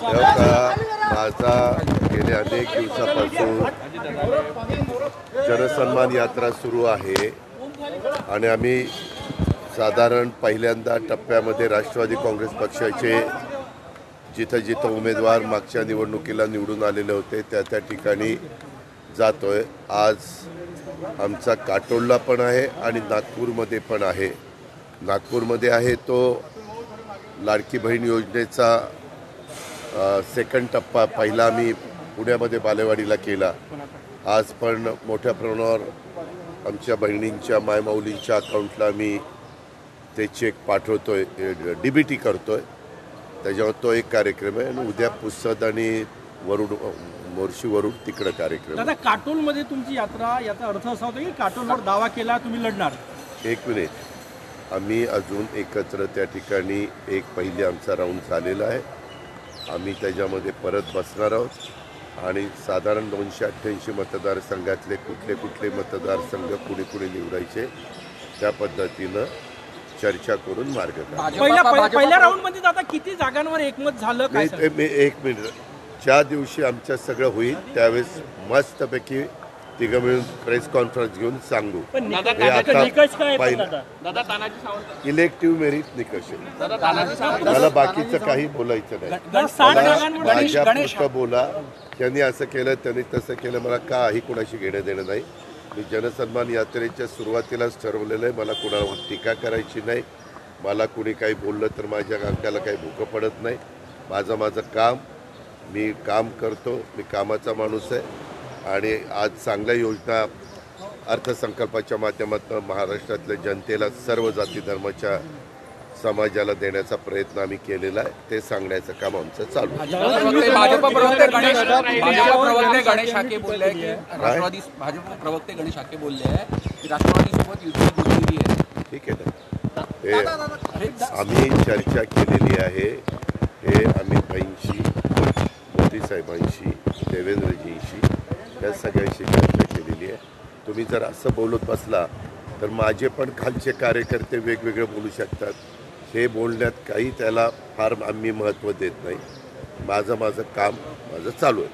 माझा गेल्या अनेक दिवसापासून जनसन्मान यात्रा सुरू आहे आणि आम्ही साधारण पहिल्यांदा टप्प्यामध्ये राष्ट्रवादी काँग्रेस पक्षाचे जिथं जिथं उमेदवार मागच्या निवडणुकीला निवडून आलेले होते त्या ठिकाणी जातोय। आज आमचा काटोलला पण आहे आणि नागपूरमध्ये पण आहे। नागपूरमध्ये आहे तो लाडकी बहीण योजनेचा सेकंड टप्पा पहिला आम्ही पुण्यामध्ये बालेवाडीला केला। आज पण मोठ्या प्रमाणावर आमच्या बहिणींच्या मायमाऊलींच्या अकाउंटला मी ते चेक पाठवतोय, DBT करतोय। त्याच्यावर तो एक कार्यक्रम आहे आणि उद्या पुसद आणि वरुड मोर्शी वरुड तिकडे कार्यक्रम। दादा काटोलमध्ये तुमची यात्रा, याचा अर्थ असा होता की काटोलवर दावा केला तुम्ही लढणार? एक मिनिट, आम्ही अजून एकत्र त्या ठिकाणी एक पहिली आमचा राऊंड झालेला आहे। आम्ही त्याच्यामध्ये परत बसणार आहोत आणि साधारण 288 मतदारसंघातले कुठले कुठले मतदारसंघ पुढे पुढे निवडायचे त्या पद्धतीनं चर्चा करून मार्ग पहिल्या राऊंडमध्ये दादा किती जागांवर एकमत झालं? काय एक मिनिट, ज्या दिवशी आमचं सगळं होईल त्यावेळेस मस्तपैकी तिघं मिळून प्रेस कॉन्फरन्स घेऊन सांगू। इलेक्टिव्ह मेरिट निकष मला बाकीचं काही बोलायचं नाही। माझ्या पुढचं बोला, त्यांनी असं केलं त्यांनी तसं केलं, मला काही कुणाशी घेणं देणं नाही। मी जनसन्मान यात्रेच्या सुरुवातीलाच ठरवलेलं आहे, मला कुणावर टीका करायची नाही। मला कुणी काही बोललं तर माझ्या अंगाला काही भुकं पडत नाही। माझं काम मी काम करतो, मी कामाचा माणूस आहे आणि आज चांगल्या योजना अर्थसंकल्पाच्या माध्यमातून महाराष्ट्रातल्या जनतेला सर्व जाती धर्माच्या समाजाला देण्याचा प्रयत्न आम्ही केलेला आहे। ते सांगण्याचं काम आमचं चालू आहे। भाजप प्रवक्ते गणेश हाके बोलले की राष्ट्रवादी सोबत युती केली आहे। ठीक आहे ना, हे आम्ही चर्चा केलेली आहे। हे अमित भाईंशी, मोदी साहेबांशी, देवेंद्रजींशी या सगळ्यांशी चर्चा केलेली आहे। तुम्ही जर असं बोलत बसला तर माझे पण खालचे कार्यकर्ते वेगवेगळे बोलू शकतात। हे बोलण्यात काही त्याला फार आम्ही महत्त्व देत नाही। माझं काम चालू आहे।